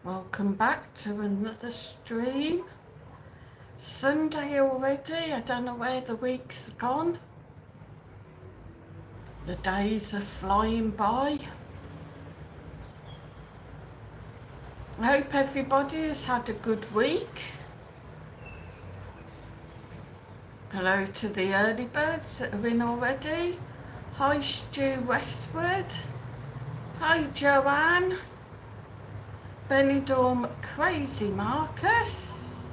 Welcome back to another stream. Sunday already, I don't know where the week's gone. The days are flying by. I hope everybody has had a good week. Hello to the early birds that are in already. Hi Stu Westward. Hi Joanne. Benidorm Crazy Marcus.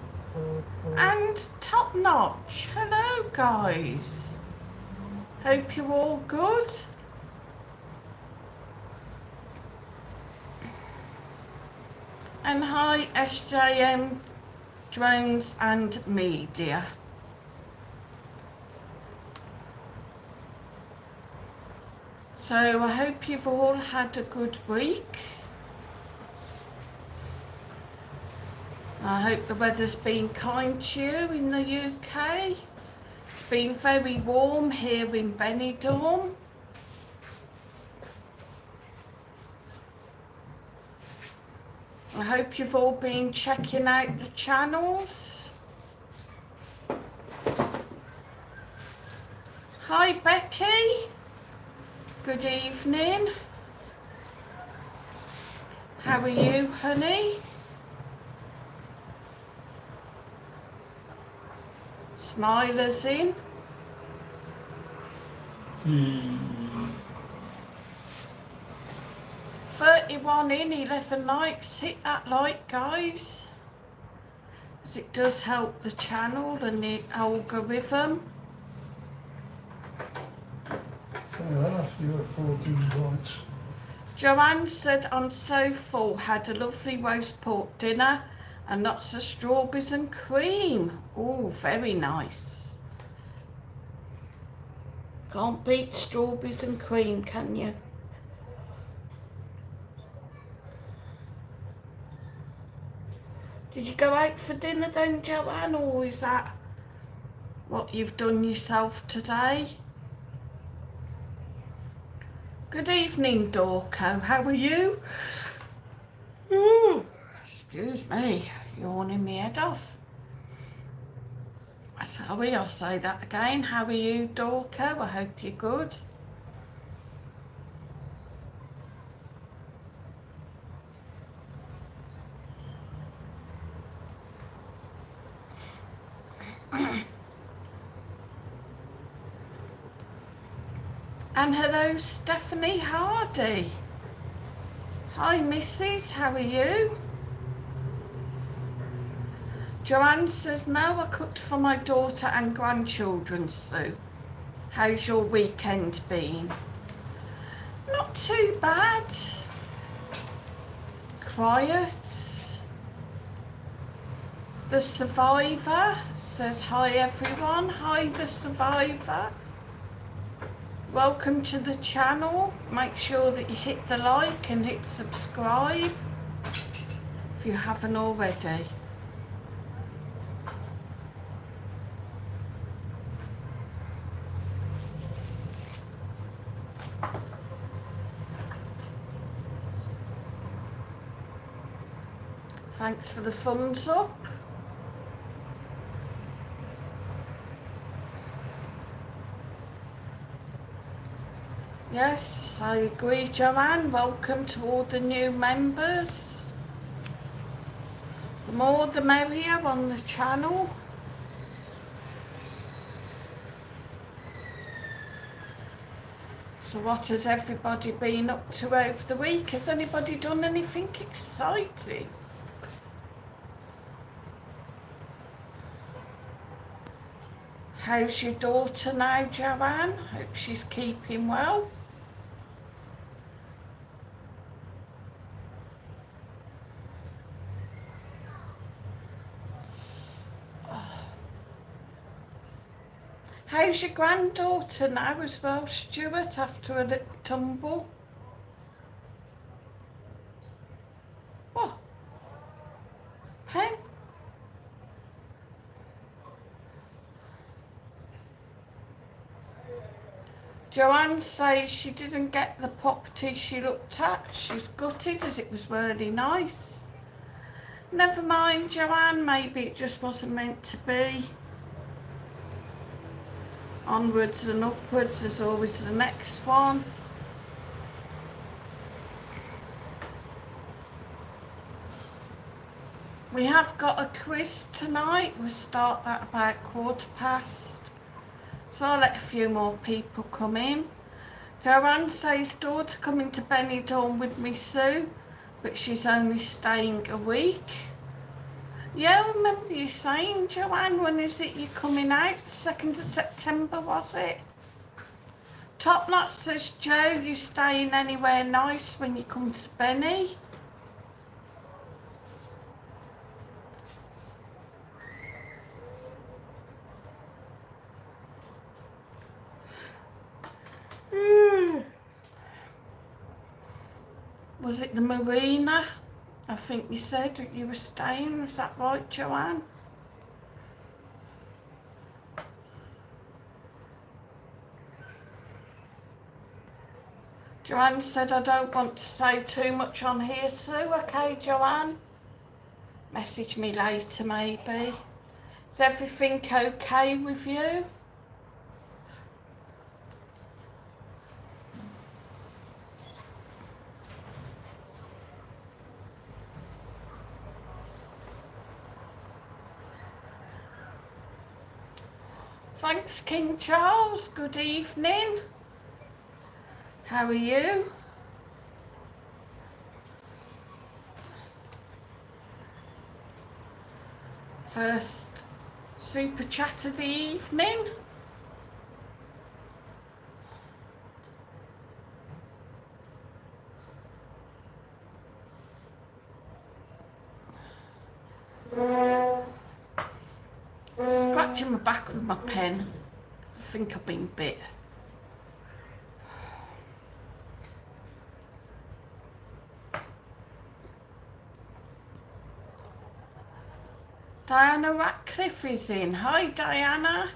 And Top Notch. Hello guys. Hope you're all good. And hi SJM Drones and Media. So I hope you've all had a good week. I hope the weather's been kind to you in the UK. It's been very warm here in Benidorm. I hope you've all been checking out the channels. Hi Becky. Good evening. How are you, honey? Smilers in. 31 in, 11 likes. Hit that like, guys, as it does help the channel and the algorithm. You're at 14 likes. Joanne said, I'm so full, had a lovely roast pork dinner and lots of strawberries and cream. Oh, very nice. Can't beat strawberries and cream, can you? Did you go out for dinner then, Joanne, or is that what you've done yourself today? Good evening, Dorco. How are you? Ooh, excuse me, yawning my head off. Sorry, I'll say that again. How are you, Dorco? I hope you're good. And hello, Stephanie Hardy. Hi, Mrs. How are you? Joanne says, no, I cooked for my daughter and grandchildren, Sue. How's your weekend been? Not too bad. Quiet. The Survivor says, hi everyone. Hi, The Survivor. Welcome to the channel. Make sure that you hit the like and hit subscribe if you haven't already. Thanks for the thumbs up. Yes, I agree, Joanne. Welcome to all the new members. The more the merrier on the channel. So what has everybody been up to over the week? Has anybody done anything exciting? How's your daughter now, Joanne? Hope she's keeping well. How's your granddaughter now as well, Stuart, after a little tumble? What? Pen? Joanne says she didn't get the property she looked at. She's gutted as it was really nice. Never mind, Joanne, maybe it just wasn't meant to be. Onwards and upwards is always the next one. We have got a quiz tonight. We'll start that about 1:15. So I'll let a few more people come in. Joanne says, daughter coming to Benidorm with me, Sue, but she's only staying a week. Yeah, I remember you saying, Joanne, when is it you're coming out? 2nd of September, was it? Top Knot says, Joe, you staying anywhere nice when you come to Benny? Was it the marina? I think you said that you were staying. Is that right, Joanne? Joanne said, I don't want to say too much on here, Sue. Okay, Joanne? Message me later, maybe. Is everything okay with you? Thanks, King Charles. Good evening. How are you? First super chat of the evening. Scratching my back with my pen. I think I've been bit. Diana Ratcliffe is in. Hi, Diana.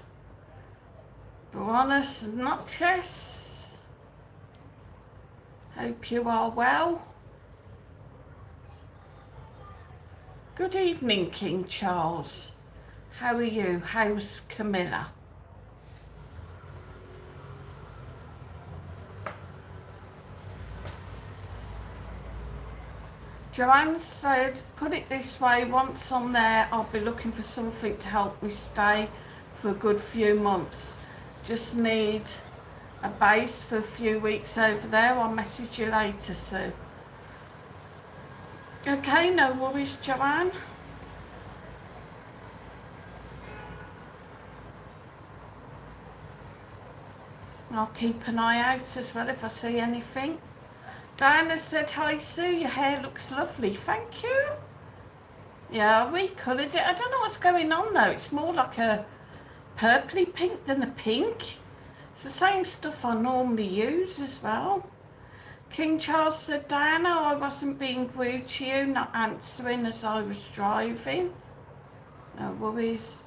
Buenas noches. Hope you are well. Good evening, King Charles. How are you? How's Camilla? Joanne said, put it this way, once I'm there, I'll be looking for something to help me stay for a good few months. Just need a base for a few weeks over there. I'll message you later, Sue. Okay, no worries, Joanne. I'll keep an eye out as well if I see anything. Diana said, hi Sue, your hair looks lovely. Thank you. Yeah, I recoloured it. I don't know what's going on though. It's more like a purpley pink than a pink. It's the same stuff I normally use as well. King Charles said, Diana, I wasn't being rude to you, not answering as I was driving. No worries.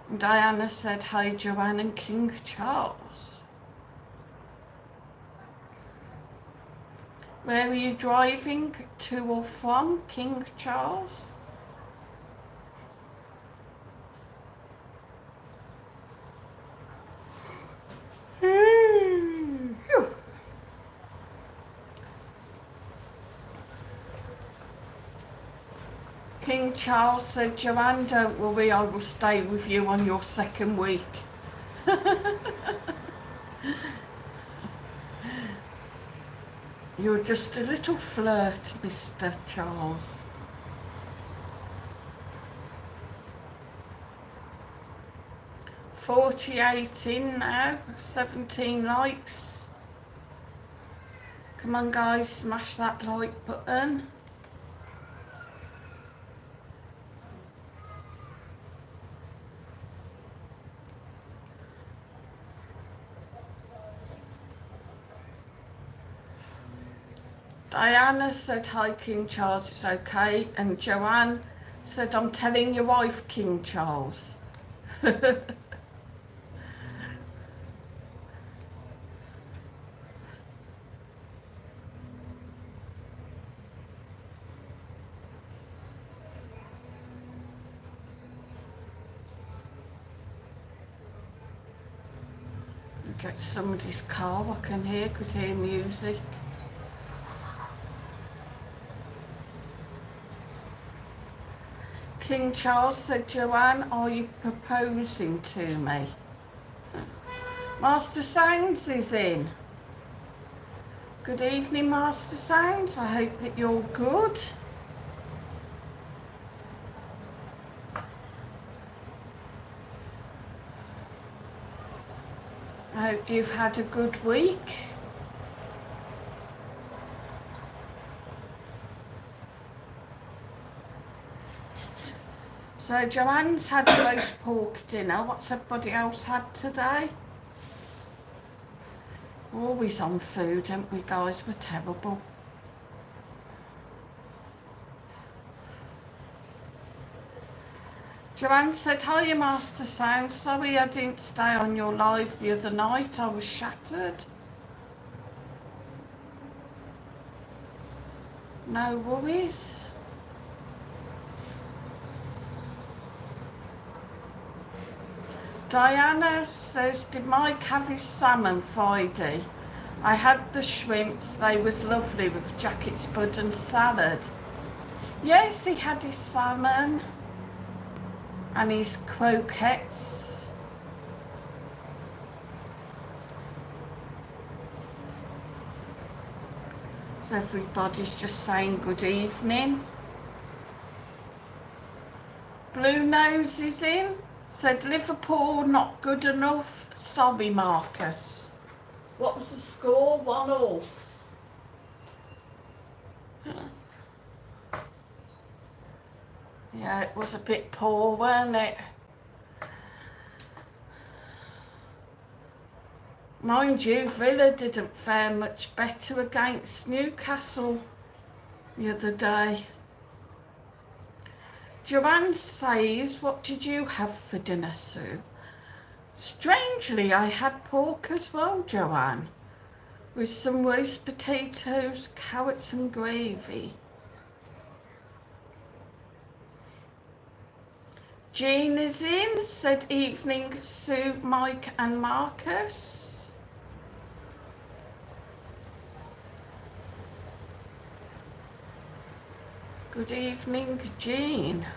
And Diana said, hi Joanne and King Charles. Where are you driving to or from, King Charles? King Charles said, Joanne, don't worry, I will stay with you on your second week. You're just a little flirt, Mr. Charles. $48 in now, 17 likes. Come on guys, smash that like button. Diana said, hi King Charles, it's okay. And Joanne said, I'm telling your wife, King Charles. get somebody's car I can hear, could hear music. King Charles said, Joanne, are you proposing to me? Master Sounds is in. Good evening, Master Sounds. I hope that you're good. I hope you've had a good week. So Joanne's had a roast pork dinner. What's everybody else had today? We're always on food, aren't we, guys? We're terrible. Joanne said, hiya, Master Sound. Sorry I didn't stay on your live the other night. I was shattered. No worries. Diana says, did Mike have his salmon Friday? I had the shrimps, they was lovely with jacket spud and salad. Yes, he had his salmon and his croquettes. So everybody's just saying good evening. Blue Nose is in. Said Liverpool not good enough. Sorry, Marcus. What was the score? 1-1. Yeah, it was a bit poor, wasn't it? Mind you, Villa didn't fare much better against Newcastle the other day. Joanne says, what did you have for dinner, Sue? Strangely, I had pork as well, Joanne, with some roast potatoes, carrots and gravy. Jean is in, said evening, Sue, Mike and Marcus. Good evening, Jean.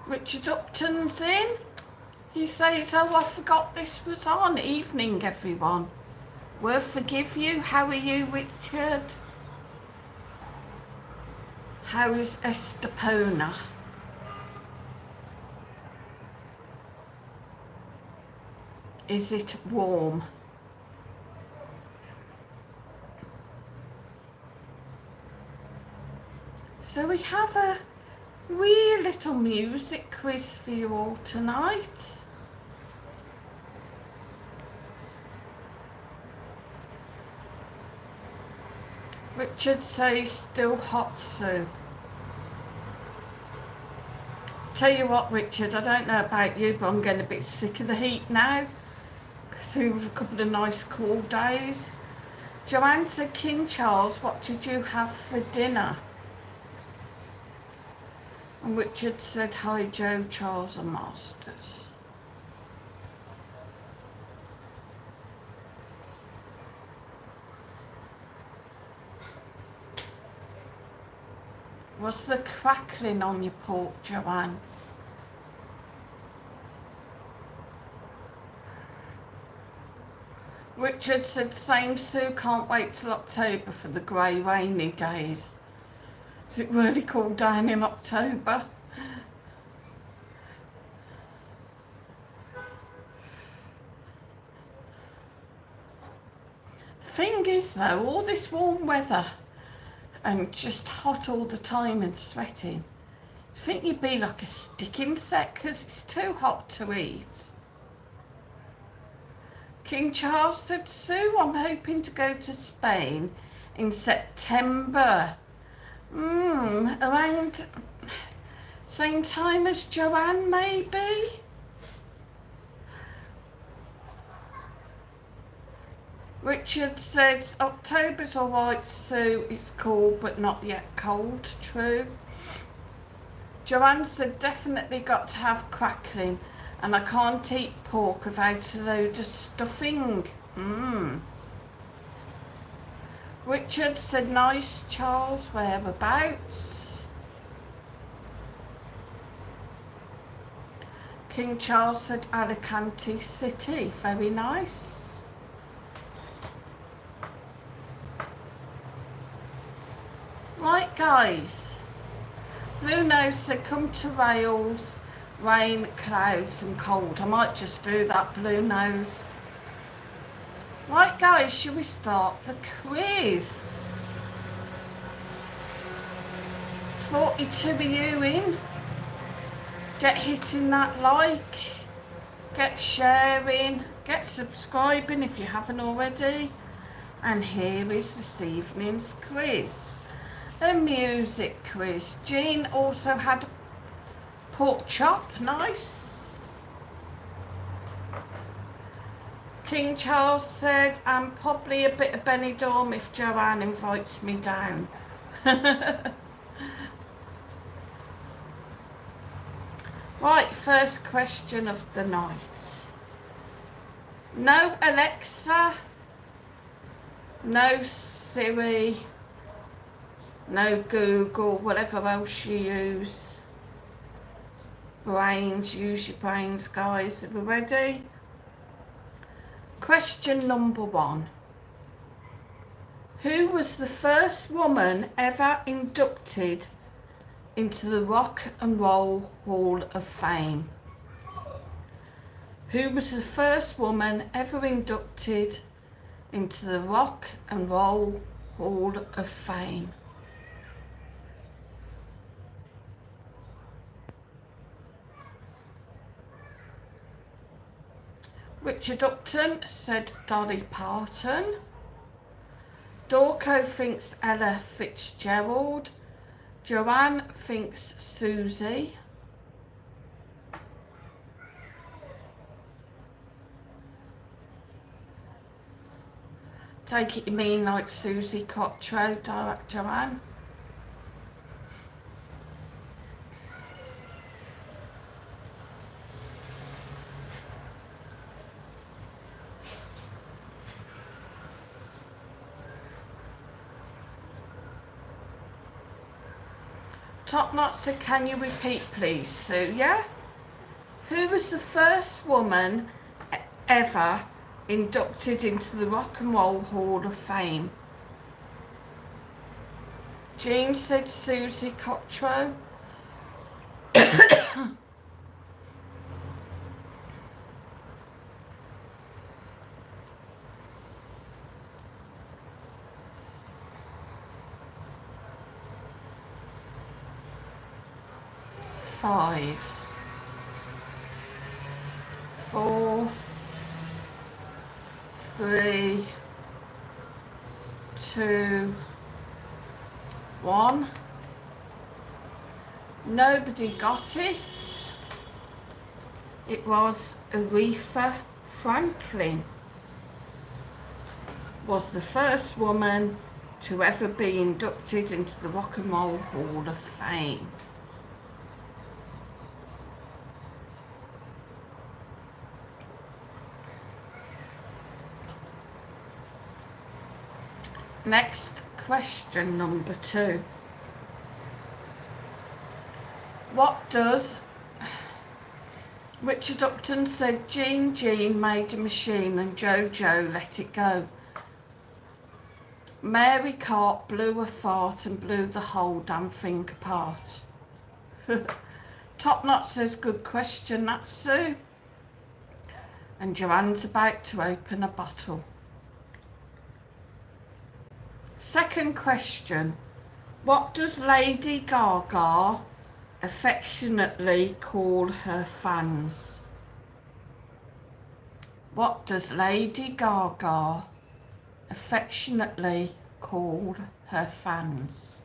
Richard Upton's in. He says, oh, I forgot this was on. Evening, everyone. We'll forgive you. How are you, Richard? How is Estepona? Is it warm? So we have a wee little music quiz for you all tonight. Richard says still hot, Sue. Tell you what, Richard, I don't know about you, but I'm getting a bit sick of the heat now. Through a couple of nice cool days. Joanne said, King Charles, what did you have for dinner? And Richard said, hi, Joe, Charles and Masters. Was the crackling on your pork, Joanne? Richard said, same, Sue, can't wait till October for the grey, rainy days. Is it really cool down in October? The thing is, though, all this warm weather and just hot all the time and sweating, I think you'd be like a stick insect because it's too hot to eat. King Charles said, Sue, I'm hoping to go to Spain in September. Around same time as Joanne, maybe? Richard says, October's alright, Sue. It's cool, but not yet cold. True. Joanne said, definitely got to have crackling, and I can't eat pork without a load of stuffing. Richard said, nice, Charles. Whereabouts? King Charles said, Alicante City. Very nice. Right, guys. Blue Nose said, come to Wales, rain, clouds and cold. I might just do that, Blue Nose. Right, guys, shall we start the quiz? 42 of you in. Get hitting that like, get sharing, get subscribing if you haven't already. And here is this evening's quiz. A music quiz. Jean also had pork chop, nice. King Charles said, and probably a bit of Benidorm if Joanne invites me down. Right, first question of the night. No Alexa, no Siri, no Google, whatever else you use. Brains, use your brains, guys. Are we ready? Question number 1. Who was the first woman ever inducted into the Rock and Roll Hall of Fame? Who was the first woman ever inducted into the Rock and Roll Hall of Fame? Richard Upton said Dolly Parton. Dorco thinks Ella Fitzgerald. Joanne thinks Susie. Take it you mean like Susie Cottrell, Joanne? Top Knot said, can you repeat please, Sue? Yeah? Who was the first woman ever inducted into the Rock and Roll Hall of Fame? Jean said Susie Cottrell. Five, 4, 3, 2, 1. Nobody got it. It was Aretha Franklin. Was the first woman to ever be inducted into the Rock and Roll Hall of Fame. Next question, number 2. What does... Richard Upton said Jean made a machine and Jojo let it go. Mary Cart blew a fart and blew the whole damn thing apart. Top Knot says good question, that's Sue. And Joanne's about to open a bottle. Second question. What does Lady Gaga affectionately call her fans? What does Lady Gaga affectionately call her fans?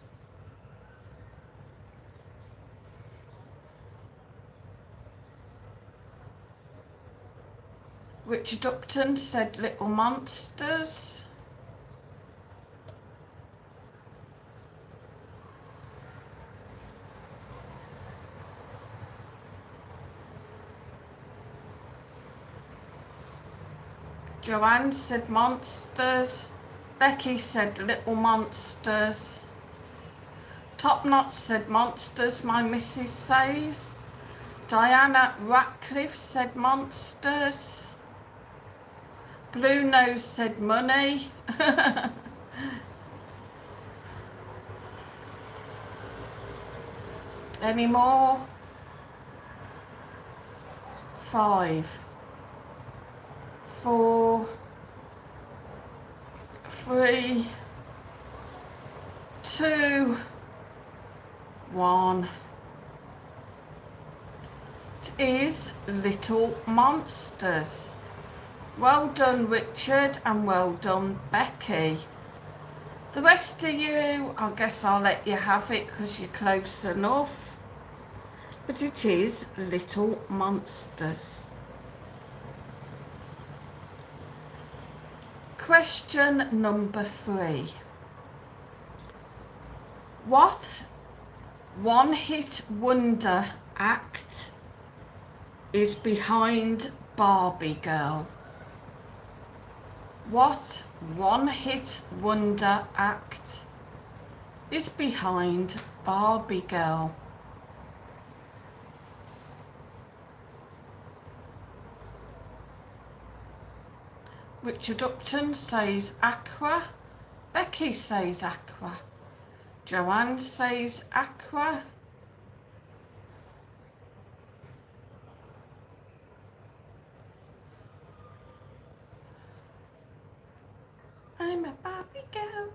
Richard Upton said Little Monsters. Joanne said Monsters. Becky said Little Monsters. Top Knot said Monsters, my missus says. Diana Ratcliffe said Monsters. Blue Nose said Money. Any more? 5, 4, 3, 2, 1. It is Little Monsters. Well done, Richard, and well done, Becky. The rest of you, I guess I'll let you have it because you're close enough. But it is Little Monsters. Question number 3. What one-hit wonder act is behind Barbie Girl? What one-hit wonder act is behind Barbie Girl? Richard Upton says Aqua. Becky says Aqua. Joanne says Aqua. I'm a Barbie girl.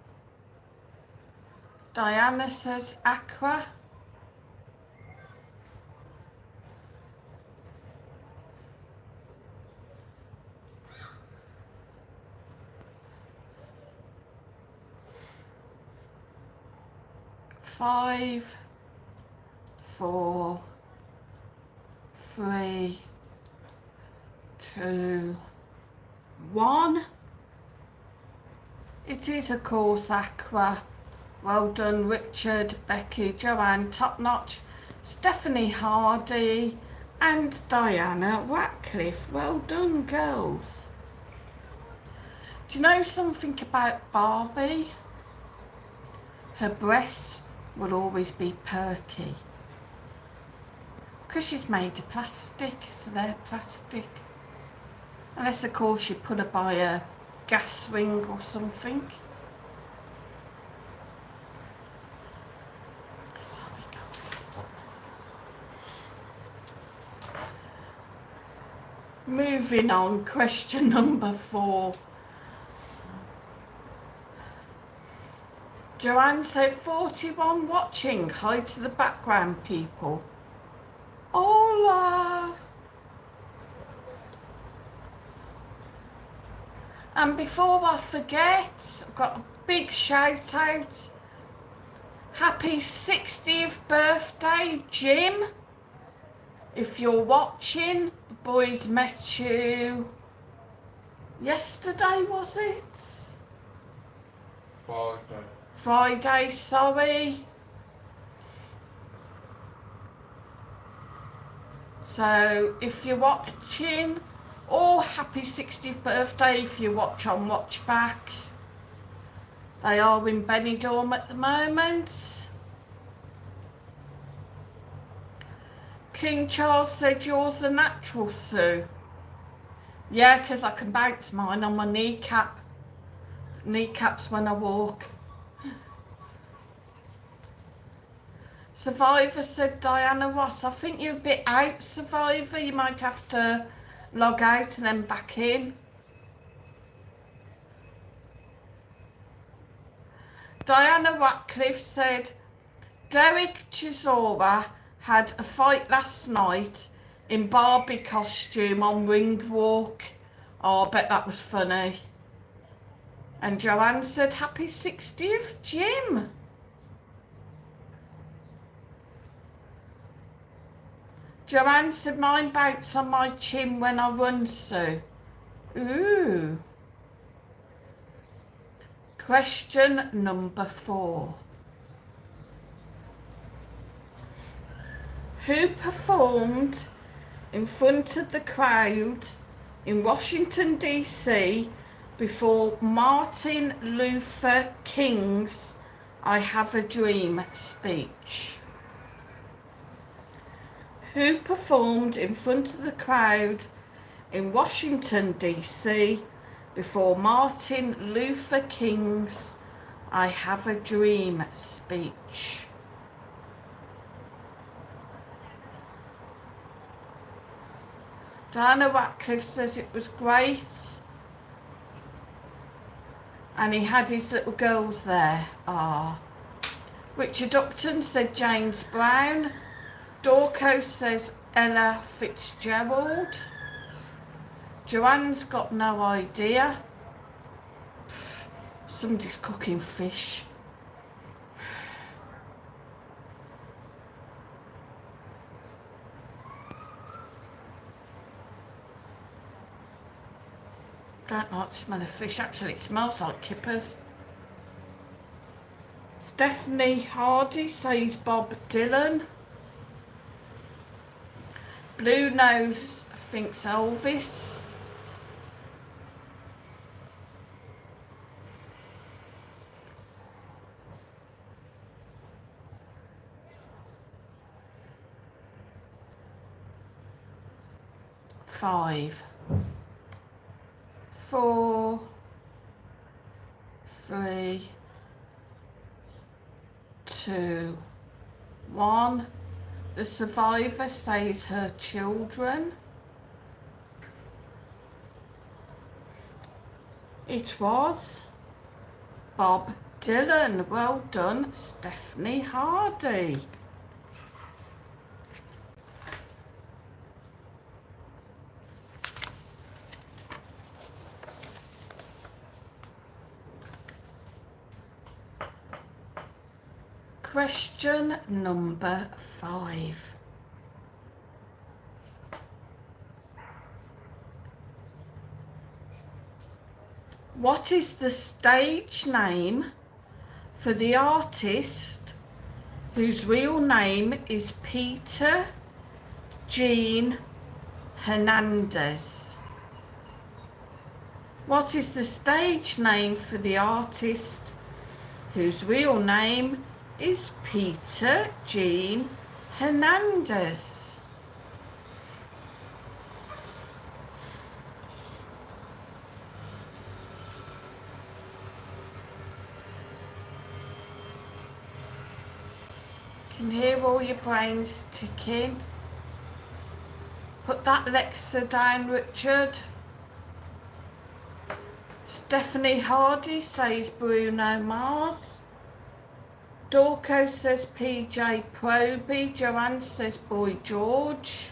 Diana says Aqua. Five, 4, 3, 2, 1. It is, of course, Aqua. Well done, Richard, Becky, Joanne, Top Notch, Stephanie Hardy, and Diana Ratcliffe. Well done, girls. Do you know something about Barbie? Her breasts will always be perky because she's made of plastic, so they're plastic. Unless, of course, you put her by a gas ring or something. Sorry, guys. Moving on, question number 4. Joanne said 41 watching. Hi to the background people. Hola. And before I forget, I've got a big shout out. Happy 60th birthday, Jim. If you're watching, the boys met you yesterday, was it? Friday, sorry. So if you're watching, or happy 60th birthday if you watch on Watch Back. They are in Benidorm at the moment. King Charles said yours are natural, Sue. Yeah, because I can bounce mine on my kneecap. Kneecaps when I walk. Survivor said Diana Ross. I think you're a bit out, Survivor. You might have to log out and then back in. Diana Ratcliffe said Derek Chisora had a fight last night in Barbie costume on Ring Walk. Oh, I bet that was funny. And Joanne said happy 60th, Jim. Joanne said mine bounce on my chin when I run, Sue. Ooh. Question number 4. Who performed in front of the crowd in Washington, D.C. before Martin Luther King's I Have a Dream speech? Who performed in front of the crowd in Washington, D.C. before Martin Luther King's I Have a Dream speech? Diana Ratcliffe says it was great and he had his little girls there. Ah. Richard Upton said James Brown. Dorco says Ella Fitzgerald. Joanne's got no idea. Somebody's cooking fish. Don't like the smell of fish. Actually, it smells like kippers. Stephanie Hardy says Bob Dylan. Blue Nose thinks Elvis. Five, 4, 3, 2, 1. The survivor says her children. It was Bob Dylan. Well done, Stephanie Hardy. Question number 5. What is the stage name for the artist whose real name is Peter Jean Hernandez? What is the stage name for the artist whose real name is Peter Jean Hernandez? Can hear all your brains ticking. Put that Alexa down, Richard. Stephanie Hardy says Bruno Mars. Dorco says PJ Proby. Joanne says Boy George.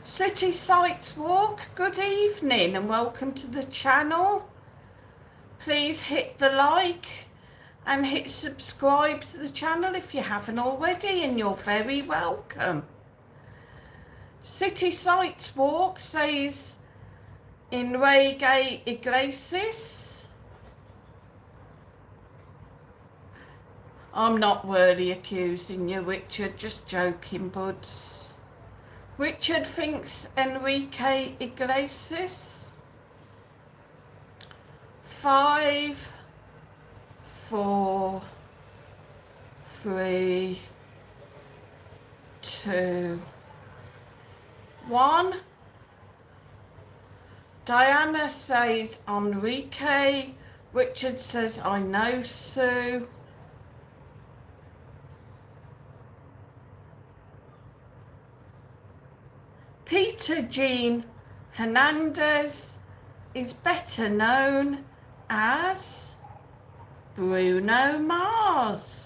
City Sights Walk, good evening and welcome to the channel. Please hit the like and hit subscribe to the channel if you haven't already, and you're very welcome. City Sights Walk says Enrique Iglesias. I'm not really accusing you, Richard, just joking, buds. Richard thinks Enrique Iglesias. 5, 4, 3, 2, 1. Diana says Enrique. Richard says I know Sue. Peter Jean Hernandez is better known as Bruno Mars.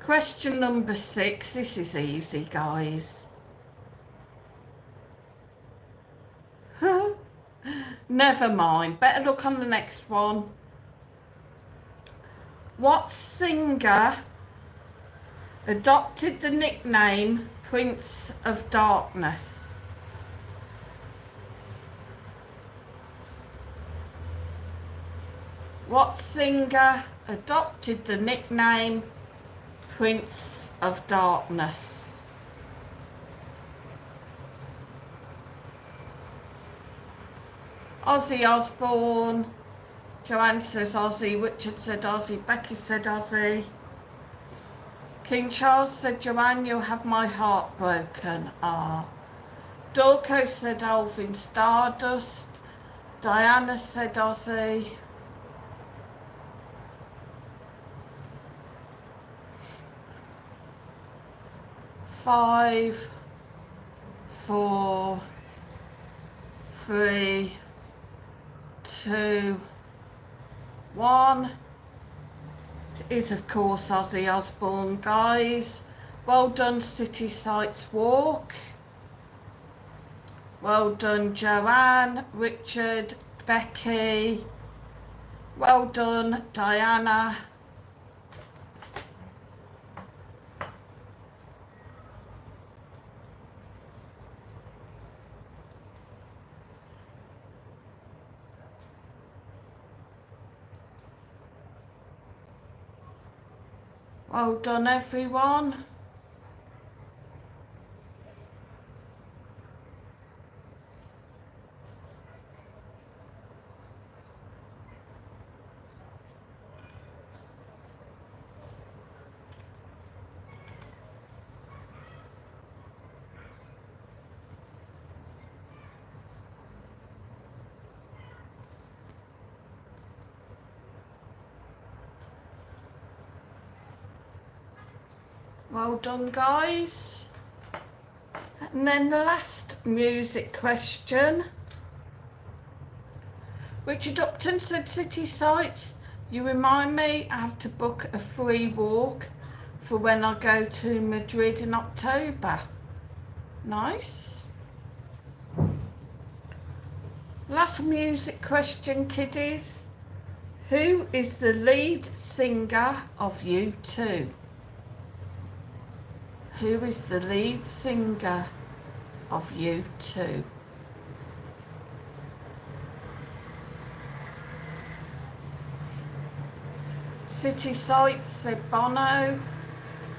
Question number 6. This is easy, guys. Never mind. Better look on the next one. What singer adopted the nickname Prince of Darkness? What singer adopted the nickname Prince of Darkness? Ozzy Osbourne. Joanne says Ozzy. Richard said Ozzy. Becky said Ozzy. King Charles said, Joanne, you'll have my heart broken. Ah. Dorco said Alvin Stardust. Diana said Ozzy. Five, four, three, two, one. It is, of course, Ozzy Osbourne, guys. Well done, City Sights Walk. Well done, Joanne, Richard, Becky. Well done, Diana. Well done, everyone. Well done, guys. And then the last music question. Richard Upton said, City Sights, you remind me I have to book a free walk for when I go to Madrid in October. Nice. Last music question, kiddies. Who is the lead singer of U2? Who is the lead singer of U2? City Sights said Bono.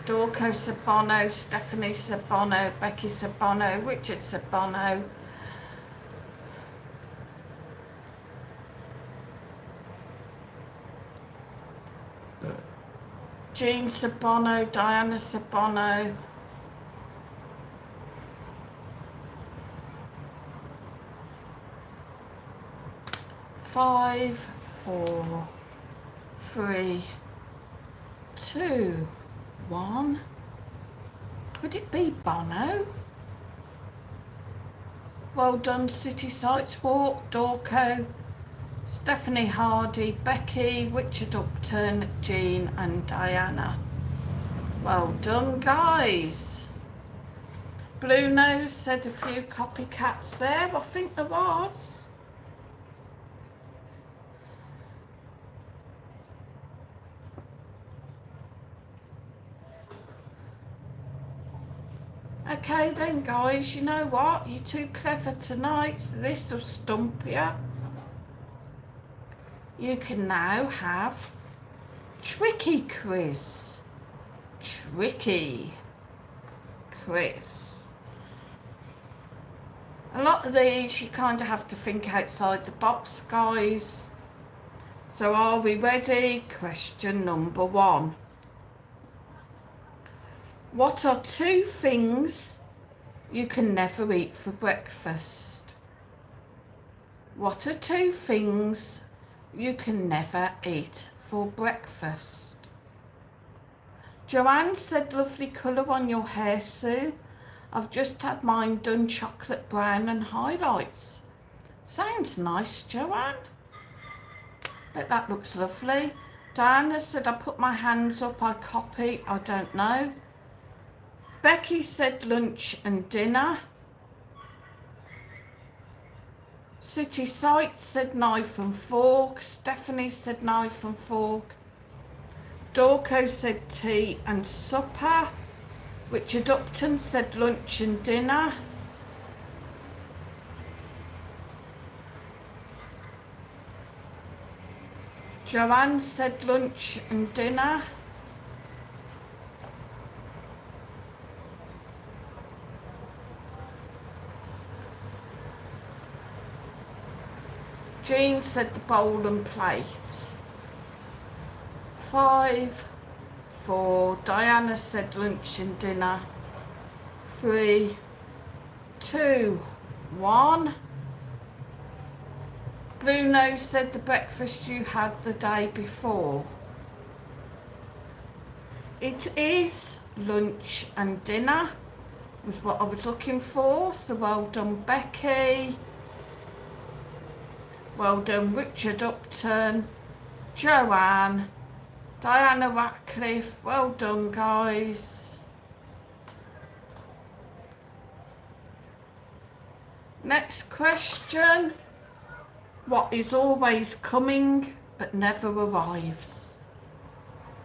Dorco said Bono. Stephanie said Bono. Becky said Bono. Richard said Bono. Jean said Bono. Diana said Bono. Five, four, three, two, one. Could it be Bono? Well done, City Sights Walk, Dorco, Stephanie Hardy, Becky, Richard Upton, Jean and Diana. Well done, guys. Blue Nose said a few copycats there. I think there was. Okay then, guys, you know what? You're too clever tonight, so this will stump you. You can now have Tricky Quiz. Tricky Quiz. A lot of these, you kind of have to think outside the box, guys. So are we ready? Question number one. What are two things you can never eat for breakfast? What are two things you can never eat for breakfast? Joanne said, lovely colour on your hair, Sue. I've just had mine done chocolate brown and highlights. Sounds nice, Joanne. Bet that looks lovely. Diana said, I put my hands up, I copy, I don't know. Becky said lunch and dinner. City Sights said knife and fork. Stephanie said knife and fork. Dorco said tea and supper. Richard Upton said lunch and dinner. Joanne said lunch and dinner. Jean said the bowl and plate. 5, 4. Diana said lunch and dinner. 3, 2, 1. Blue Nose said the breakfast you had the day before. It is lunch and dinner, was what I was looking for. So well done, Becky. Well done, Richard Upton, Joanne, Diana Ratcliffe. Well done, guys. Next question. What is always coming but never arrives?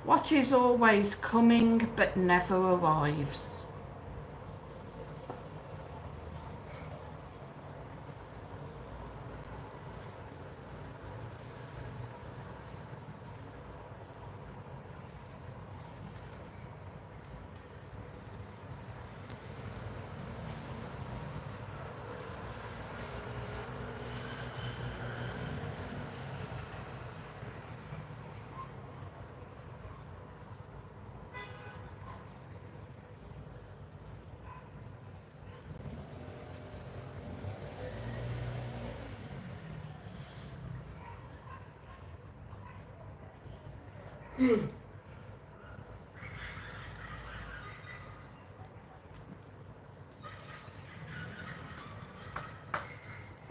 What is always coming but never arrives?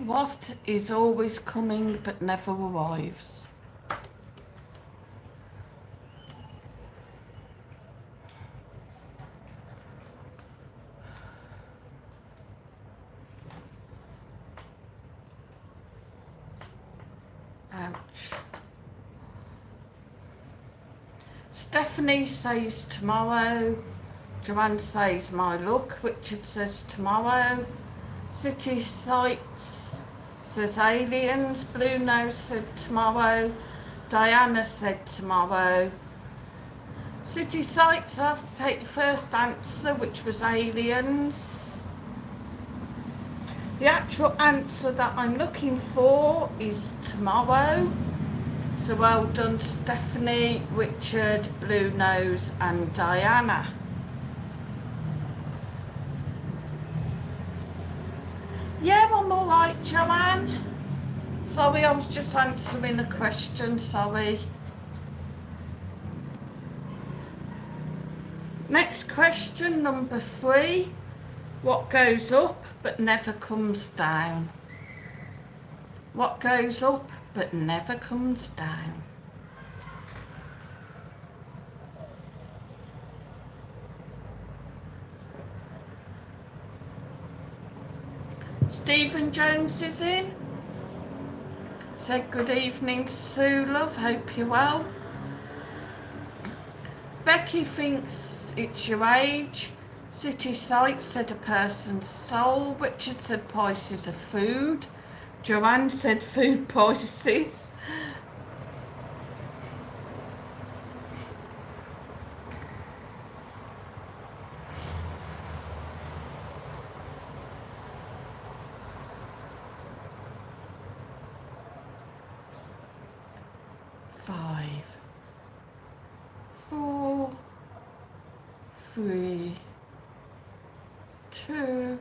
What is always coming but never arrives? Ouch. Stephanie says tomorrow. Joanne says my luck. Richard says tomorrow. City Sights says aliens. Blue Nose said tomorrow. Diana said tomorrow. City Sights, I have to take the first answer, which was aliens. The actual answer that I'm looking for is tomorrow. So well done, Stephanie, Richard, Blue Nose and Diana. Yeah, I'm all right, Joanne. Sorry, I was just answering a question, sorry. Next question, number 3. What goes up but never comes down? What goes up but never comes down? Stephen Jones is in. Said good evening, Sue love, hope you're well. Becky thinks it's your age. City Sight said a person's soul. Richard said prices of food. Joanne said food prices. Five, 4, 3, 2.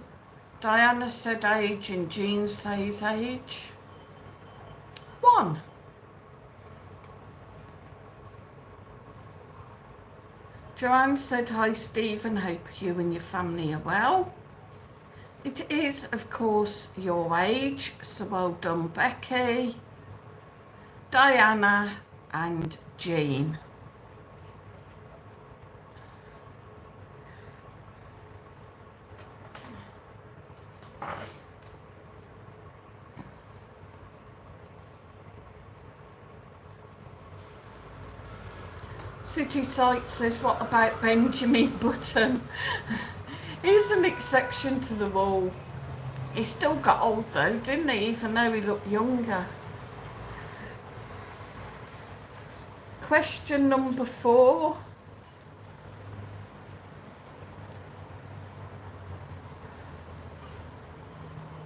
Diana said age and Jean says age. 1. Joanne said hi Stephen, hope you and your family are well. It is of course your age, so well done Becky, Diana and Jean. City Sight says, what about Benjamin Button? He's an exception to the rule. He still got old though, didn't he? Even though he looked younger. Question number 4.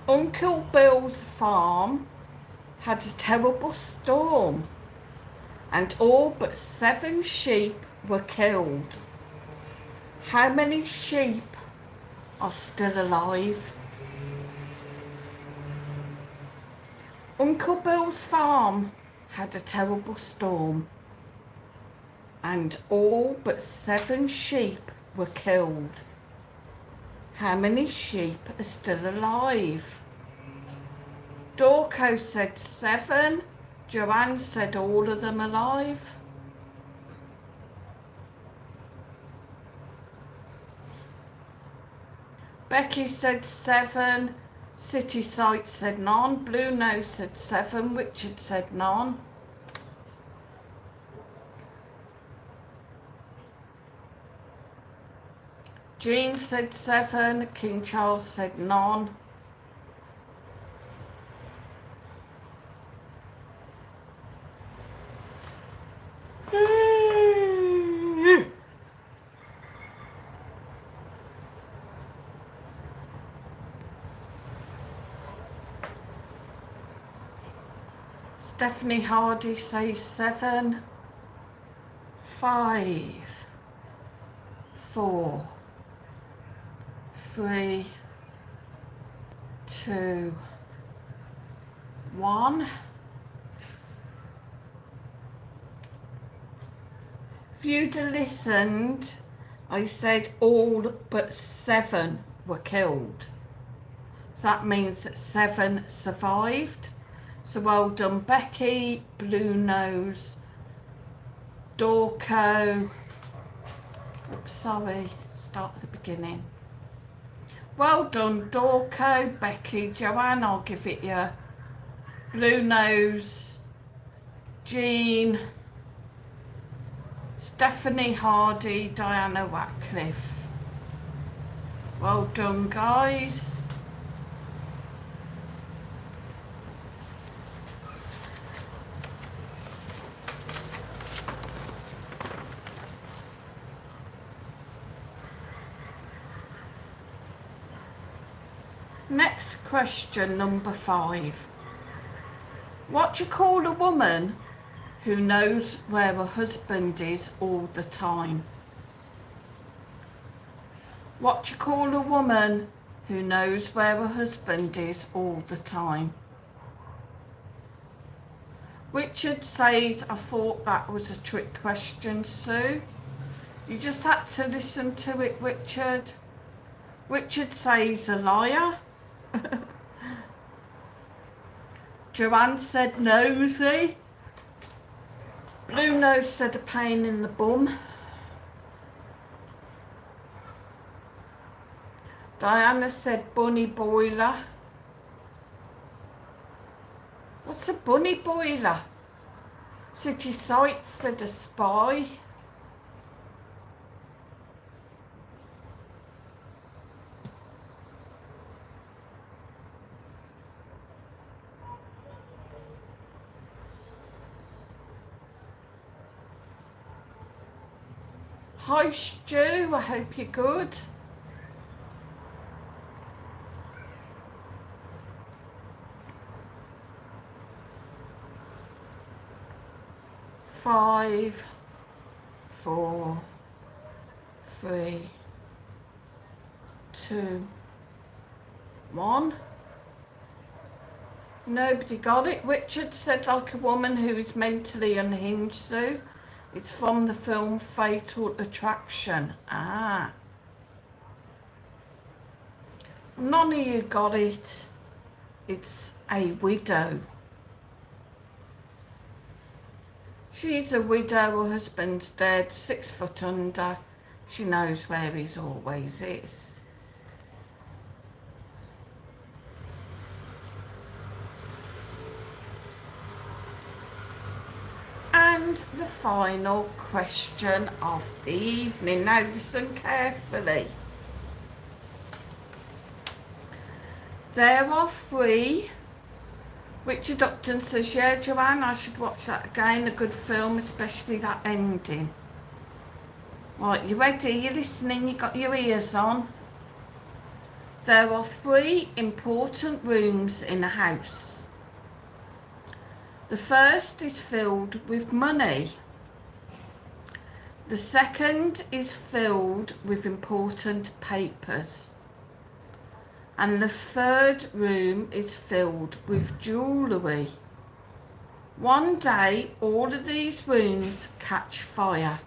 Uncle Bill's farm had a terrible storm and all but 7 sheep were killed. How many sheep are still alive? Uncle Bill's farm had a terrible storm and all but 7 sheep were killed. How many sheep are still alive? Dorco said 7. Joanne said all of them alive. Becky said 7. City Sight said none. Blue Nose said 7. Richard said none. Jean said 7. King Charles said none. Stephanie Hardy says 7. 5. 4. 3. 2. 1. If you'd have listened, I said all but 7 were killed. So that means that 7 survived. So well done, Becky, Blue Nose, Dorco. Oops, sorry, start at the beginning. Well done, Dorco, Becky, Joanne, I'll give it you. Blue Nose, Jean, Stephanie Hardy, Diana Ratcliffe. Well done, guys. Next question, number 5. What do you call a woman who knows where her husband is all the time? What do you call a woman who knows where her husband is all the time? Richard says, I thought that was a trick question, Sue. You just had to listen to it, Richard. Richard says a liar. Joanne said nosy. Blue Nose said a pain in the bum. Diana said bunny boiler. What's a bunny boiler? City Sight said a spy. Hi Stu, I hope you're good. Five, 4, 3, 2, 1. Nobody got it. Richard said like a woman who is mentally unhinged, Sue. It's from the film Fatal Attraction. Ah. None of you got it. It's a widow. She's a widow, her husband's dead, 6 foot under. She knows where he always is. And And the final question of the evening. Now listen carefully. There are 3. Richard Upton says, yeah, Joanne, I should watch that again. A good film, especially that ending. Right, you ready? You listening? You got your ears on? There are 3 important rooms in a house. The first is filled with money. The second is filled with important papers. And the third room is filled with jewellery. One day, all of these rooms catch fire.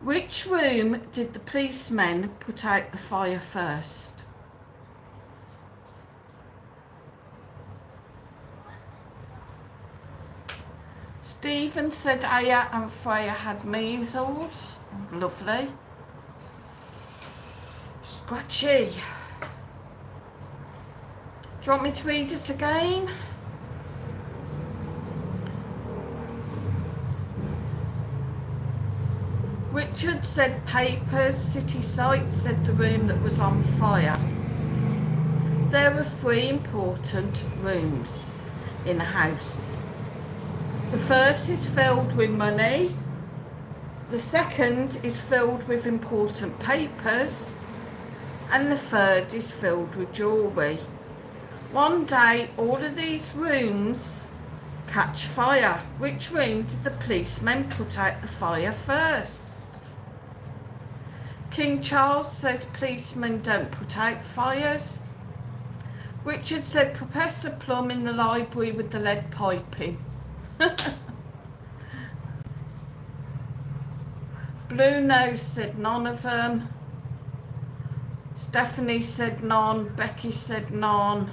Which room did the policemen put out the fire first? Stephen said Aya and Freya had measles. Lovely. Scratchy. Do you want me to read it again? Richard said papers. City Sites said the room that was on fire. There were 3 important rooms in a house. The first is filled with money. The second is filled with important papers. And the third is filled with jewellery. One day, all of these rooms catch fire. Which room did the policemen put out the fire first? King Charles says policemen don't put out fires. Richard said Professor Plum in the library with the lead piping. Blue Nose said none of them. Stephanie said none. Becky said none.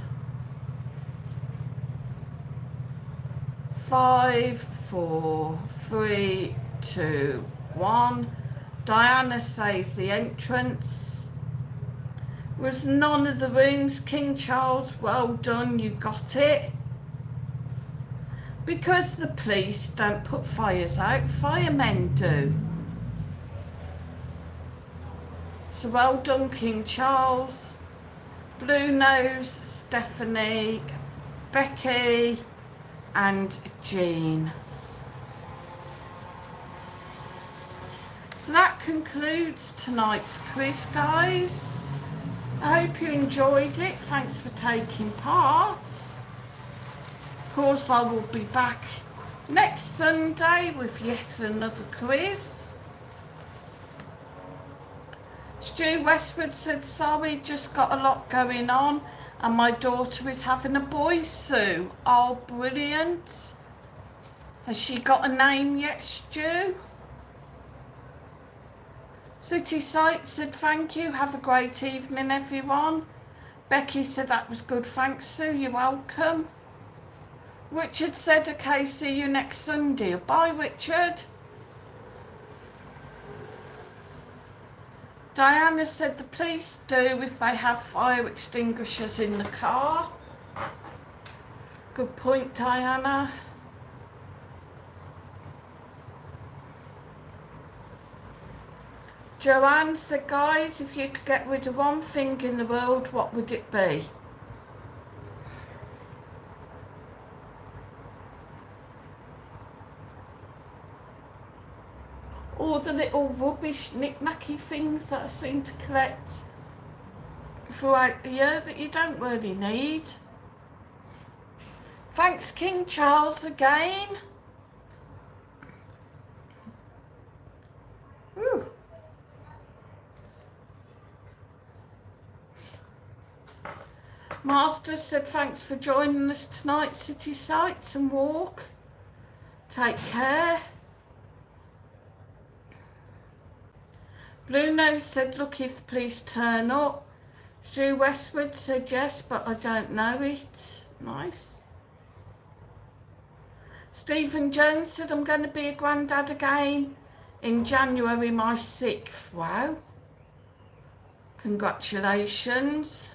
5, 4, 3, 2, 1. Diana says the entrance. Was none of the rooms, King Charles. Well done, you got it. Because the police don't put fires out, firemen do. So well done, King Charles. Blue Nose, Stephanie, Becky and Jean. So that concludes tonight's quiz, guys. I hope you enjoyed it. Thanks for taking part. Of course, I will be back next Sunday with yet another quiz. Stu Westwood said, sorry, just got a lot going on and my daughter is having a boy Sue. Oh, brilliant. Has she got a name yet, Stu? City Sight said, thank you. Have a great evening, everyone. Becky said, that was good. Thanks, Sue. You're welcome. Richard said, okay, see you next Sunday. Bye, Richard. Diana said the police do if they have fire extinguishers in the car. Good point, Diana. Joanne said, guys, if you could get rid of one thing in the world, what would it be? All the little rubbish, knick-knacky things that I seem to collect throughout the year that you don't really need. Thanks, King Charles, again. Woo. Master said, thanks for joining us tonight, City Sights and Walk. Take care. Blue Nose said, look if the police turn up. Stu Westwood said yes, but I don't know it. Nice. Stephen Jones said, I'm going to be a granddad again in January, my 6th. Wow. Congratulations.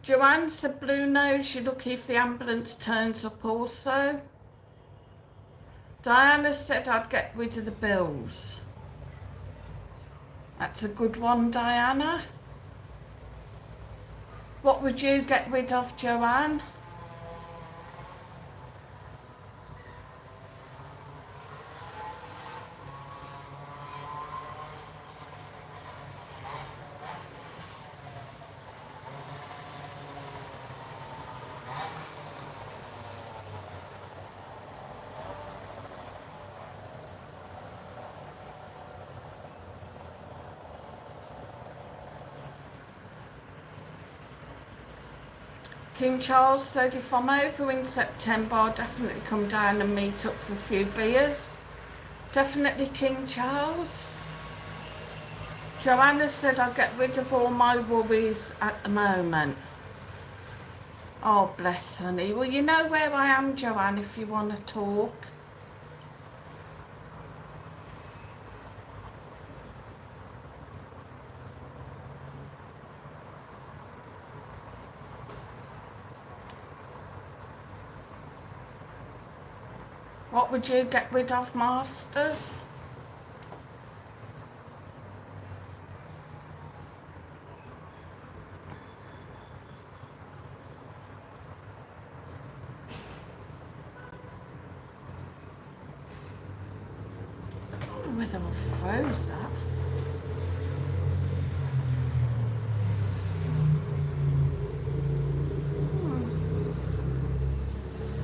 Joanne said, Blue Nose, you're lucky if the ambulance turns up also. Diana said I'd get rid of the bills. That's a good one, Diana. What would you get rid of, Joanne? King Charles said if I'm over in September, I'll definitely come down and meet up for a few beers. Definitely, King Charles. Joanna said I'll get rid of all my worries at the moment. Oh, bless, honey. Well, you know where I am, Joanne, if you want to talk. What would you get rid of, Masters? I don't know whether I froze that.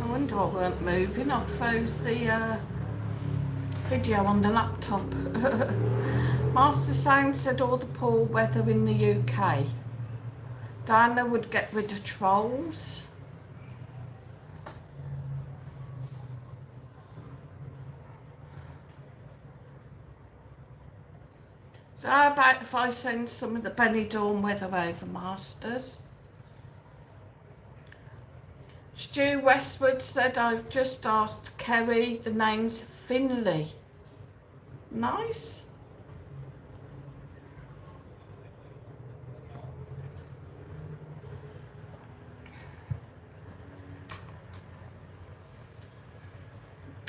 I wonder I weren't moving. I froze the video on the laptop. Master Sound said all the poor weather in the UK. Diana would get rid of trolls. So how about if I send some of the Benidorm weather over, Masters? Stu Westwood said I've just asked Kerry the name's Finley. Nice.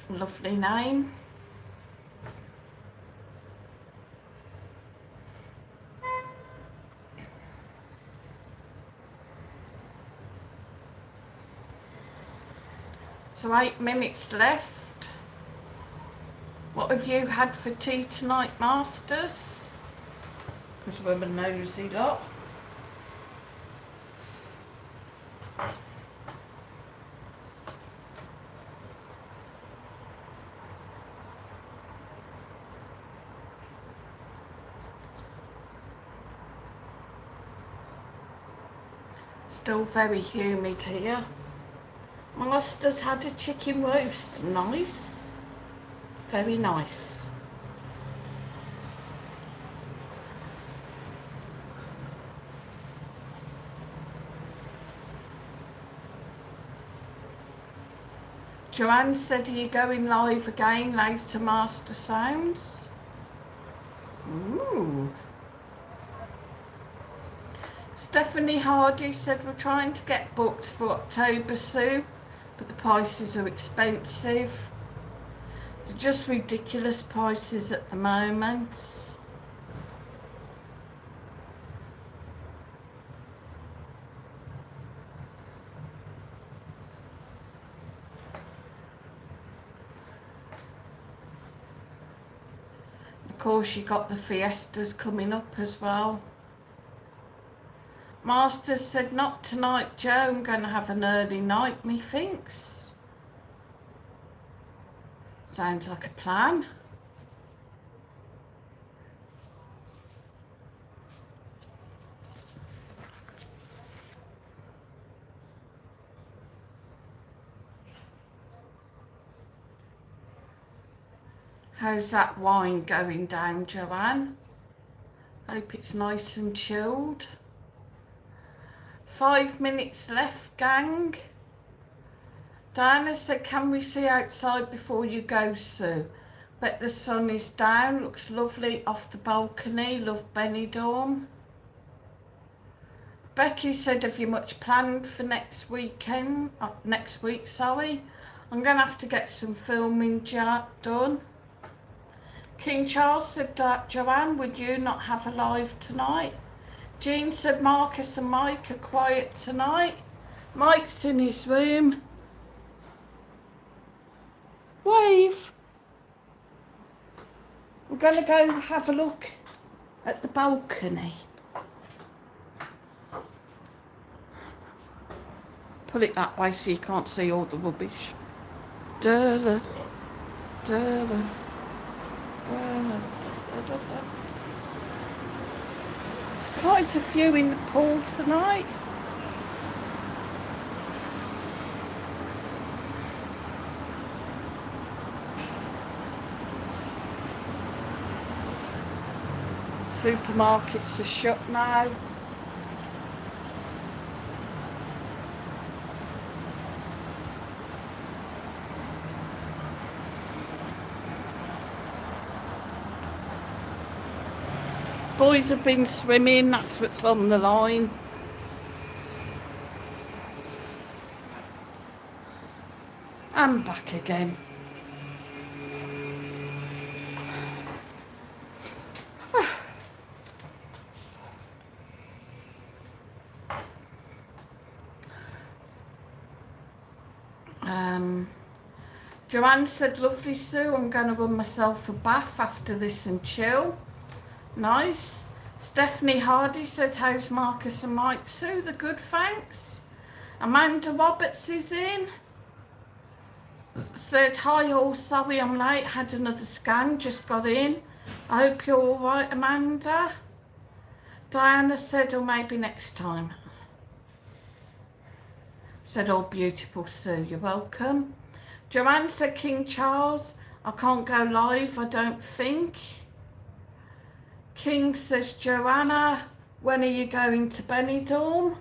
Lovely name. So 8 minutes left. What have you had for tea tonight, Masters? Because we're a nosy lot. Still very humid here. Masters had a chicken roast. Nice. Very nice. Joanne said, are you going live again later, Master Sounds? Ooh. Stephanie Hardy said, we're trying to get booked for October, Sue, but the prices are expensive. They're just ridiculous prices at the moment. Of course, you got the fiestas coming up as well. Masters said, not tonight, Joe. I'm going to have an early night, methinks. Sounds like a plan. How's that wine going down, Joanne? Hope it's nice and chilled. 5 minutes left, gang. Diana said, can we see outside before you go, Sue? Bet the sun is down. Looks lovely off the balcony. Love Benidorm. Becky said, have you much planned for next weekend? Next week, sorry. I'm going to have to get some filming done. King Charles said, Joanne, would you not have a live tonight? Jean said, Marcus and Mike are quiet tonight. Mike's in his room. Wave. We're going to go have a look at the balcony. Put it that way so you can't see all the rubbish. Da-da, da-da, da-da, da-da. There's quite a few in the pool tonight. Supermarkets are shut now. Boys have been swimming, that's what's on the line. And back again. Joanne said, lovely Sue, I'm going to run myself a bath after this and chill. Nice. Stephanie Hardy says, how's Marcus and Mike? Sue, they're good, thanks. Amanda Roberts is in. Said, hi all, sorry I'm late, had another scan, just got in. I hope you're all right, Amanda. Diana said, or maybe next time. Said, oh, beautiful Sue, you're welcome. Joanne said, King Charles, I can't go live, I don't think. King says, Joanna, when are you going to Benidorm?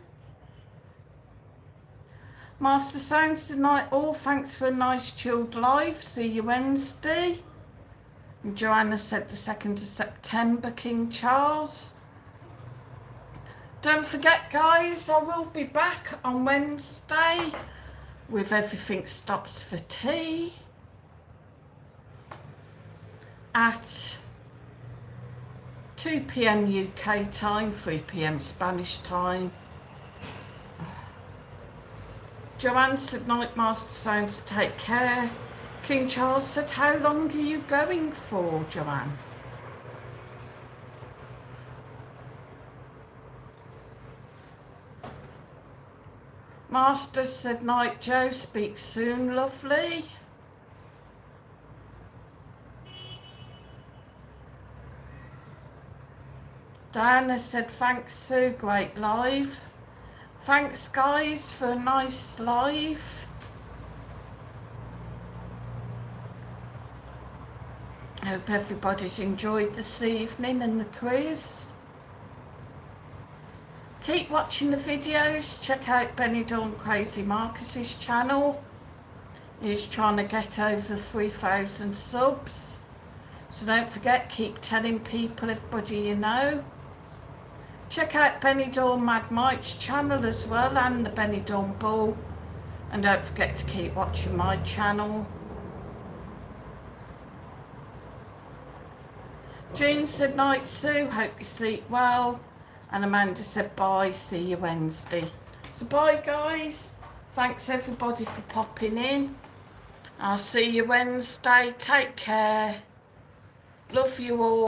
Master Sounds tonight, all thanks for a nice chilled live, see you Wednesday. And Joanna said the 2nd of September, King Charles. Don't forget guys, I will be back on Wednesday with Everything Stops for Tea at 2 p.m. UK time, 3 p.m. Spanish time. Joanne said, night Master Sounds, take care. King Charles said, how long are you going for, Joanne? Master said, night Joe, speak soon, lovely. Diana said, thanks Sue, great live. Thanks guys for a nice live. Hope everybody's enjoyed this evening and the quiz. Keep watching the videos. Check out Benidorm Crazy Marcus's channel. He's trying to get over 3,000 subs. So don't forget, keep telling people, everybody you know. Check out Benidorm Mad Mike's channel as well, and the Benidorm Bull. And don't forget to keep watching my channel. Jean said, night Sue, hope you sleep well. And Amanda said, bye, see you Wednesday. So bye guys. Thanks everybody for popping in. I'll see you Wednesday. Take care. Love you all.